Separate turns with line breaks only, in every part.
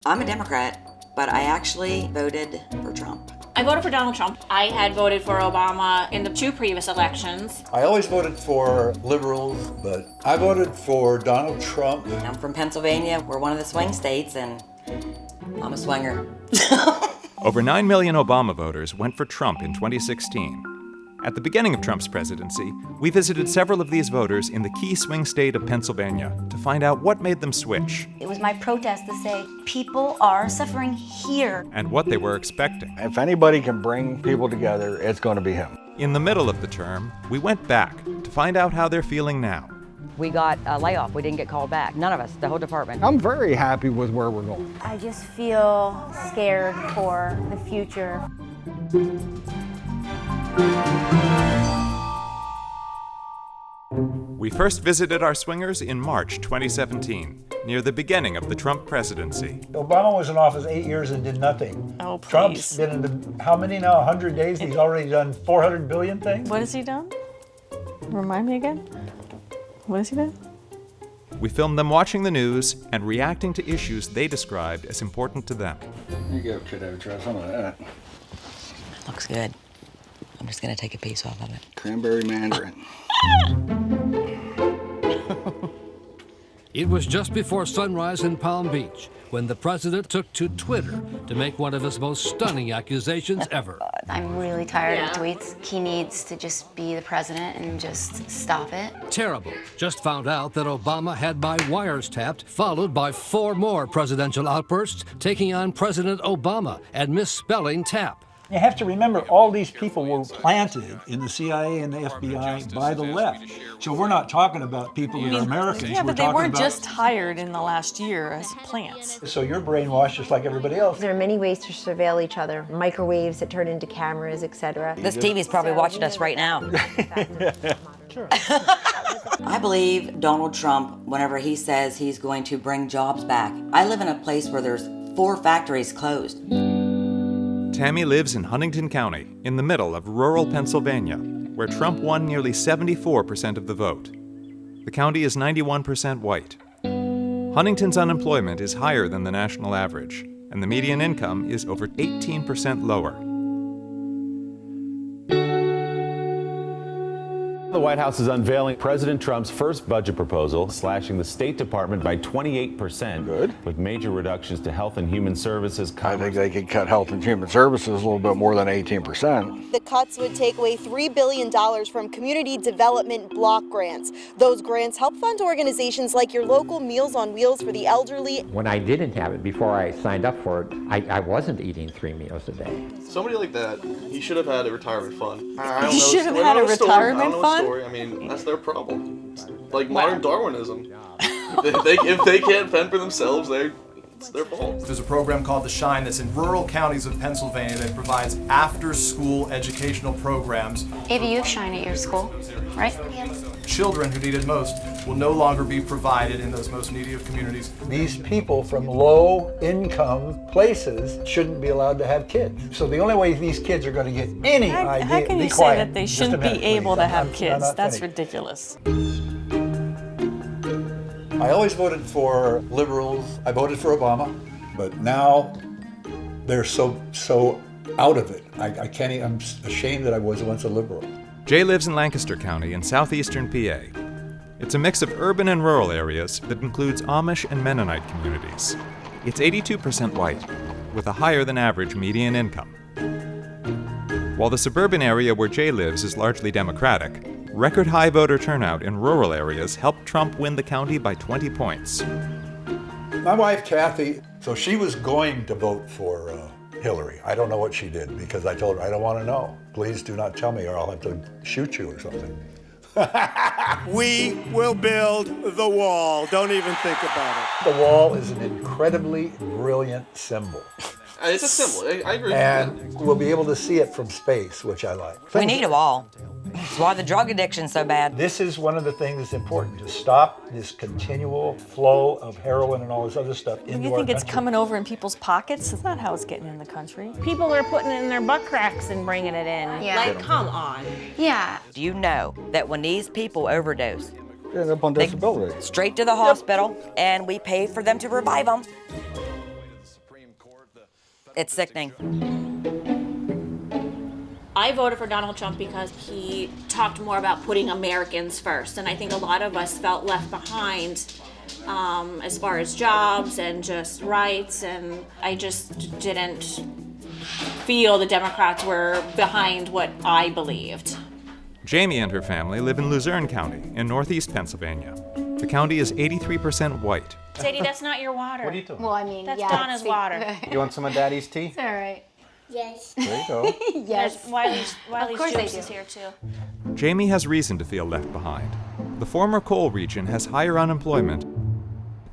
I'm a Democrat, but I actually voted for Trump.
I voted for Donald Trump. I had voted for Obama in the 2 previous elections.
I always voted for liberals, but I voted for Donald Trump.
I'm from Pennsylvania. We're one of the swing states, and I'm a swinger.
Over 9 million Obama voters went for Trump in 2016. At the beginning of Trump's presidency, we visited several of these voters in the key swing state of Pennsylvania to find out what made them switch.
It was my protest to say people are suffering here.
And what they were expecting.
If anybody can bring people together, it's going to be him.
In the middle of the term, we went back to find out how they're feeling now.
We got a layoff. We didn't get called back. None of us, the whole department.
I'm very happy with where we're going.
I just feel scared for the future.
We first visited our swingers in March 2017, near the beginning of the Trump presidency.
Obama was in office 8 years and did nothing.
Oh, please.
Trump's been in how many now? 100 days? He's already done 400 billion things?
What has he done? Remind me again? What has he done?
We filmed them watching the news and reacting to issues they described as important to them.
Here you go, kiddo. Try some of that.
Looks good. I'm just gonna take a piece off of it.
Cranberry mandarin.
It was just before sunrise in Palm Beach when the president took to Twitter to make one of his most stunning accusations ever.
I'm really tired of tweets. He needs to just be the president and just stop it.
Terrible. Just found out that Obama had my wires tapped, followed by 4 more presidential outbursts taking on President Obama and misspelling tap.
You have to remember, all these people were planted in the CIA and the FBI by the left. So we're not talking about people that are Americans.
Yeah,
we're
but they
talking
weren't
about...
just hired in the last year as plants.
So you're brainwashed just like everybody else.
There are many ways to surveil each other. Microwaves that turn into cameras, etc.
This TV's probably watching us right now.
Sure.
I believe Donald Trump whenever he says he's going to bring jobs back. I live in a place where there's 4 factories closed.
Tammy lives in Huntington County, in the middle of rural Pennsylvania, where Trump won nearly 74% of the vote. The county is 91% white. Huntington's unemployment is higher than the national average, and the median income is over 18% lower.
The White House is unveiling President Trump's first budget proposal, slashing the State Department by 28%.
Good.
With major reductions to Health and Human Services.
I think they could cut Health and Human Services a little bit more than 18%.
The cuts would take away $3 billion from community development block grants. Those grants help fund organizations like your local Meals on Wheels for the elderly.
When I didn't have it, before I signed up for it, I wasn't eating 3 meals a day.
Somebody like that, he should have had a retirement fund.
He should have had a retirement fund?
I mean, that's their problem. Like modern Darwinism. If they can't fend for themselves, it's their fault.
There's a program called The Shine that's in rural counties of Pennsylvania that provides after-school educational programs.
Maybe you have Shine at your school, right?
Children who need it most will no longer be provided in those most needy of communities.
These people from low-income places shouldn't be allowed to have kids. So the only way these kids are going to get any idea...
How can you say that they shouldn't be able to have kids? That's
finished.
ridiculous.
I always voted for liberals. I voted for Obama, but now they're so out of it. I can't. I'm ashamed that I was once a liberal.
Jay lives in Lancaster County in southeastern PA. It's a mix of urban and rural areas that includes Amish and Mennonite communities. It's 82% white, with a higher than average median income. While the suburban area where Jay lives is largely Democratic, record high voter turnout in rural areas helped Trump win the county by 20 points.
My wife, Kathy, so she was going to vote for Hillary. I don't know what she did because I told her, I don't want to know. Please do not tell me or I'll have to shoot you or something.
We will build the wall. Don't even think about it.
The wall is an incredibly brilliant symbol.
It's a symbol. I agree
and
with that.
we'll be able to see it from space, which I like.
We need a wall. That's why the drug addiction's so bad.
This is one of the things that's important, to stop this continual flow of heroin and all this other stuff into our country.
You think it's coming over in people's pockets? That's not how it's getting in the country.
People are putting it in their butt cracks and bringing it in.
Yeah.
Like, come on.
Yeah.
Do you know that when these people overdose,
They end up on disability.
straight to the hospital, and we pay for them to revive them? It's sickening.
I voted for Donald Trump because he talked more about putting Americans first, and I think a lot of us felt left behind as far as jobs and just rights, and I just didn't feel the Democrats were behind what I believed.
Jamie and her family live in Luzerne County in northeast Pennsylvania. The county is 83% white.
Sadie, that's not your water.
What are you doing?
Well, I mean,
That's
yeah,
Donna's
see-
water.
You want some of Daddy's tea?
It's all right.
Yes.
There you go.
Yes.
Wiley's
course they
Juice
do.
is here too.
Jamie has reason to feel left behind. The former coal region has higher unemployment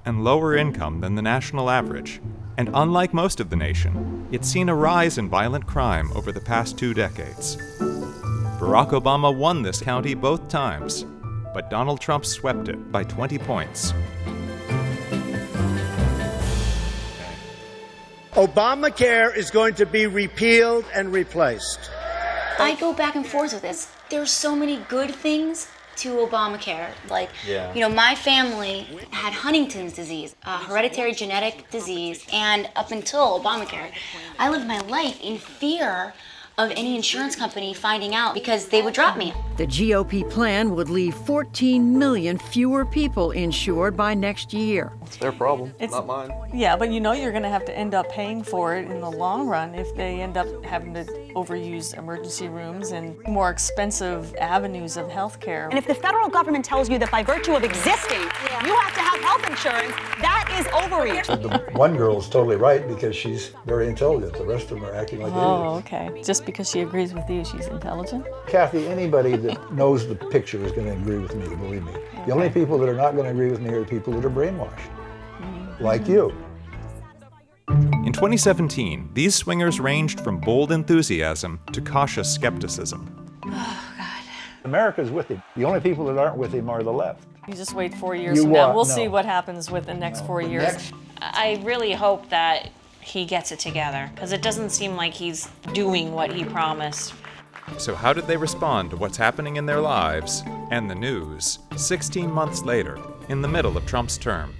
and lower income than the national average. And unlike most of the nation, it's seen a rise in violent crime over the past 2 decades. Barack Obama won this county both times, but Donald Trump swept it by 20 points.
Obamacare is going to be repealed and replaced.
I go back and forth with this. There's so many good things to Obamacare. Like,
Yeah.
you know, my family had Huntington's disease, a hereditary genetic disease, and up until Obamacare, I lived my life in fear of any insurance company finding out because they would drop me.
The GOP plan would leave 14 million fewer people insured by next year.
It's their problem, not mine.
Yeah, but you know you're going to have to end up paying for it in the long run if they end up having to overuse emergency rooms and more expensive avenues of health care.
And if the federal government tells you that by virtue of existing, you have to have health insurance, that is overreach.
The one girl is totally right because she's very intelligent. The rest of them are acting like idiots.
Oh, okay. Just because she agrees with you, she's intelligent?
Kathy, anybody that knows the picture is going to agree with me, believe me. The only people that are not going to agree with me are the people that are brainwashed, like you.
In 2017, these swingers ranged from bold enthusiasm to cautious skepticism.
America's with him. The only people that aren't with him are the left.
You just wait 4 years
You
from now.
what?
We'll
No.
see what happens with the next 4 years.
I really hope that he gets it together, because it doesn't seem like he's doing what he promised.
So how did they respond to what's happening in their lives and the news 16 months later, in the middle of Trump's term?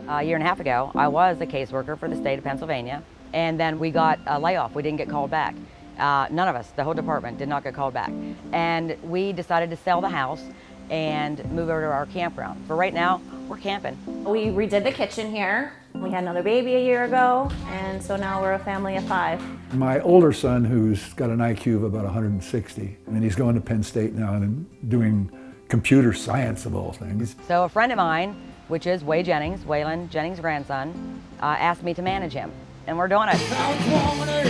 A year and a half ago, I was a caseworker for the state of Pennsylvania, and then we got a layoff. We didn't get called back. None of us, the whole department, did not get called back. And we decided to sell the house and move over to our campground. For right now, we're camping.
We redid the kitchen here. We had another baby a year ago, and so now we're a family of 5.
My older son, who's got an IQ of about 160, and he's going to Penn State now and doing computer science of all things.
So a friend of mine, which is Waylon Jennings' grandson, asked me to manage him, and we're doing it.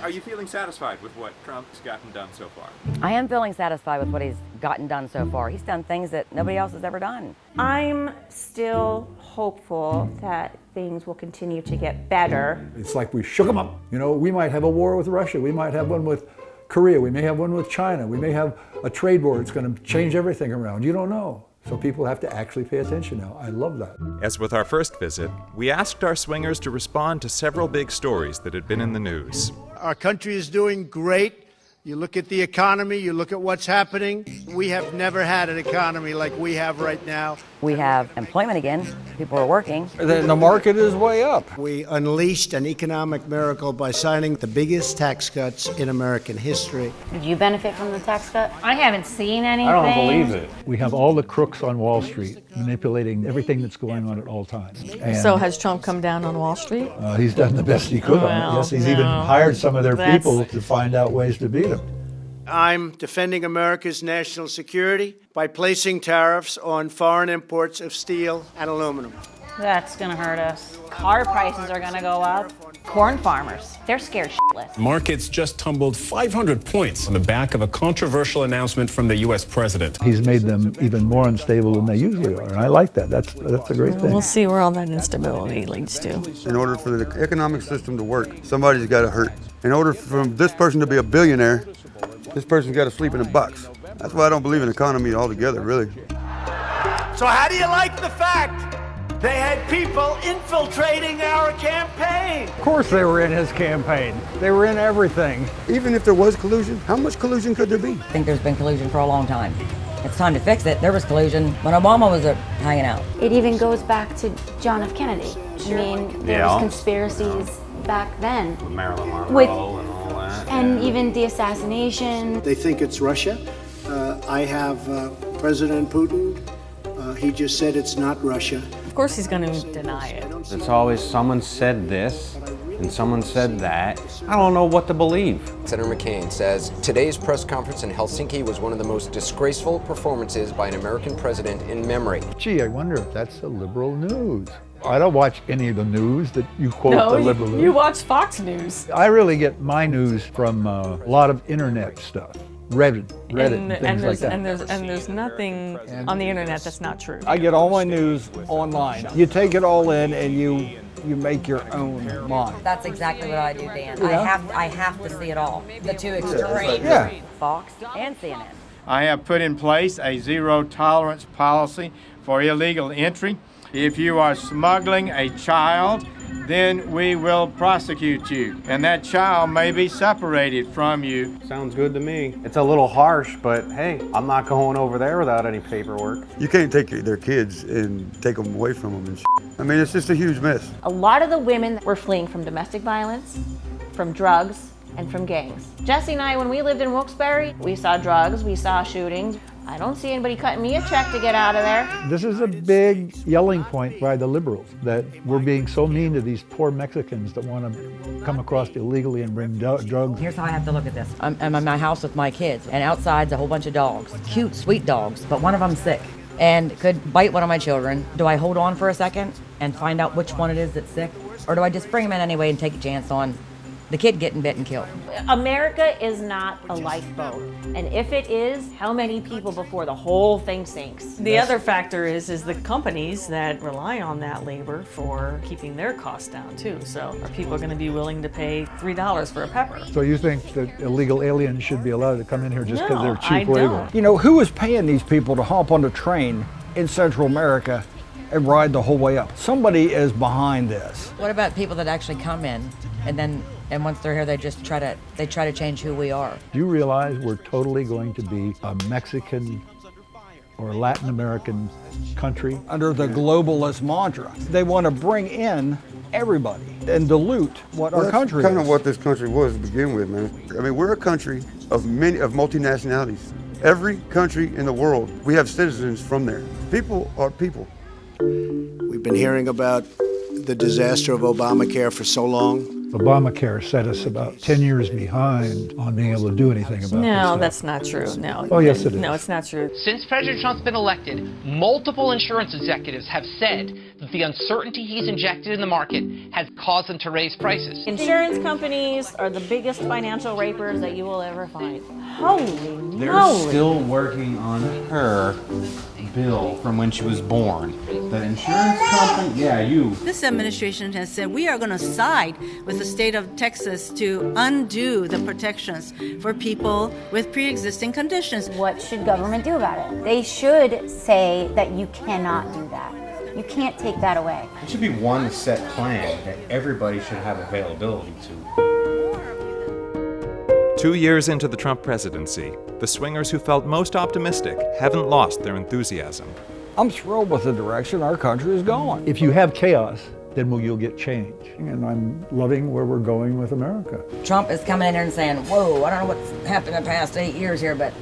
Are you feeling satisfied with what Trump's gotten done so far?
I am feeling satisfied with what he's gotten done so far. He's done things that nobody else has ever done.
I'm still hopeful that things will continue to get better.
It's like we shook them up. You know, we might have a war with Russia. We might have one with Korea. We may have one with China. We may have a trade war. It's going to change everything around. You don't know. So people have to actually pay attention now. I love that.
As with our first visit, we asked our swingers to respond to several big stories that had been in the news.
Our country is doing great. You look at the economy, you look at what's happening. We have never had an economy like we have right now.
We have employment again. People are working.
The market is way up.
We unleashed an economic miracle by signing the biggest tax cuts in American history.
Did you benefit from the tax cut?
I haven't seen anything.
I don't believe it.
We have all the crooks on Wall Street manipulating everything that's going on at all times. And,
So has Trump come down on Wall Street?
he's done the best he could on it.
Well,
Yes, he's even
no.
hired some of their
That's-
people to find out ways to beat him.
I'm defending America's national security by placing tariffs on foreign imports of steel and aluminum.
That's gonna hurt us. Car prices are gonna go up. Corn farmers, they're scared shitless.
Markets just tumbled 500 points on the back of a controversial announcement from the U.S. president.
He's made them even more unstable than they usually are, and I like that. That's a great thing.
We'll see where all that instability leads to.
In order for the economic system to work, somebody's got to hurt. In order for this person to be a billionaire, this person's got to sleep in a box. That's why I don't believe in economy altogether, really.
So how do you like the fact they had people infiltrating our campaign?
Of course they were in his campaign. They were in everything.
Even if there was collusion, how much collusion could there be?
I think there's been collusion for a long time. It's time to fix it. There was collusion when Obama was hanging out.
It even goes back to John F. Kennedy. I mean, there was conspiracies back then.
Marilyn Monroe
With,
and all that.
and even the assassination.
They think it's Russia. I have President Putin. He just said it's not Russia.
Of course he's going to deny it.
It's always someone said this and someone said that. I don't know what to believe.
Senator McCain says today's press conference in Helsinki was one of the most disgraceful performances by an American president in memory.
Gee, I wonder if that's the liberal news. I don't watch any of the news that you quote
No,
the liberal news.
you watch Fox News.
I really get my news from a lot of internet stuff. Reddit and things like that.
And there's nothing on the internet that's not true.
I get all my news online. You take it all in and you make your own mind.
That's exactly what I do, Dan.
Yeah.
I have to see it all. The two extremes.
Yeah.
Fox and CNN.
I have put in place a zero tolerance policy for illegal entry. If you are smuggling a child, then we will prosecute you, and that child may be separated from you.
Sounds good to me. It's a little harsh, but hey, I'm not going over there without any paperwork.
You can't take their kids and take them away from them and shit. I mean, it's just a huge mess.
A lot of the women were fleeing from domestic violence, from drugs, and from gangs. Jesse and I, when we lived in Wilkes-Barre, we saw drugs, we saw shootings. I don't see anybody cutting me a check to get out of there.
This is a big yelling point by the liberals, that we're being so mean to these poor Mexicans that want to come across illegally and bring drugs.
Here's how I have to look at this. I'm in my house with my kids, and outside's a whole bunch of dogs. Cute, sweet dogs, but one of them's sick and could bite one of my children. Do I hold on for a second and find out which one it is that's sick? Or do I just bring him in anyway and take a chance on the kid getting bit and killed?
America is not a lifeboat. And if it is, how many people before the whole thing sinks?
The other factor is the companies that rely on that labor for keeping their costs down too. So are people going to be willing to pay $3 for a pepper?
So you think that illegal aliens should be allowed to come in here just because
No,
they're cheap
I
labor?
don't.
You know, who is paying these people to hop on the train in Central America and ride the whole way up? Somebody is behind this.
What about people that actually come in and once they're here, they just try to change who we are?
Do you realize we're totally going to be a Mexican or Latin American country?
Under the globalist mantra, they want to bring in everybody and dilute what our country is.
That's kind of what this country was to begin with, man. I mean, we're a country of multinationalities. Every country in the world, we have citizens from there. People are people.
We've been hearing about the disaster of Obamacare for so long.
Obamacare set us about 10 years behind on being able to do anything about this.
No, that's not true. No.
Oh, yes, it is.
No, it's not true.
Since President Trump's been elected, multiple insurance executives have said that the uncertainty he's injected in the market has caused them to raise prices.
Insurance companies are the biggest financial rapers that you will ever find. Holy
They're
moly.
still working on her bill from when she was born. The insurance company,
This administration has said we are going to side with the state of Texas to undo the protections for people with pre-existing conditions.
What should government do about it? They should say that you cannot do that. You can't take that away.
It should be one set plan that everybody should have availability to.
2 years into the Trump presidency, the swingers who felt most optimistic haven't lost their enthusiasm.
I'm thrilled with the direction our country is going.
If you have chaos, then you'll get change. And I'm loving where we're going with America.
Trump is coming in here and saying, whoa, I don't know what's happened in the past 8 years here, but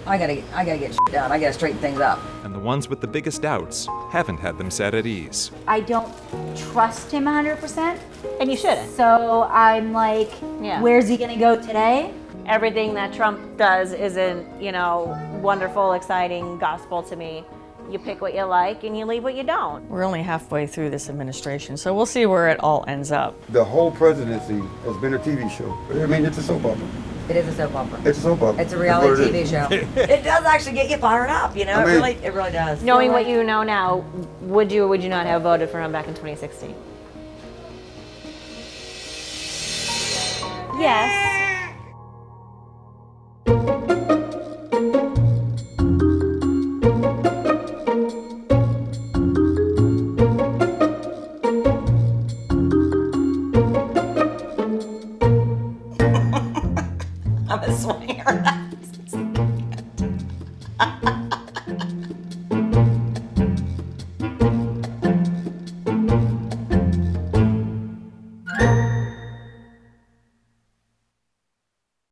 I gotta get shit done. I gotta straighten things up.
And the ones with the biggest doubts haven't had them set at ease.
I don't trust him 100%.
And you shouldn't.
So I'm like, where's he gonna go today?
Everything that Trump does isn't, wonderful, exciting gospel to me. You pick what you like and you leave what you don't.
We're only halfway through this administration, so we'll see where it all ends up.
The whole presidency has been a TV show. I mean, it's a soap opera.
It is a soap opera.
It's a soap opera.
It's a reality TV show. It does actually get you fired up, it really does.
Knowing what you know now, would you or would you not have voted for him back in 2016?
Yes.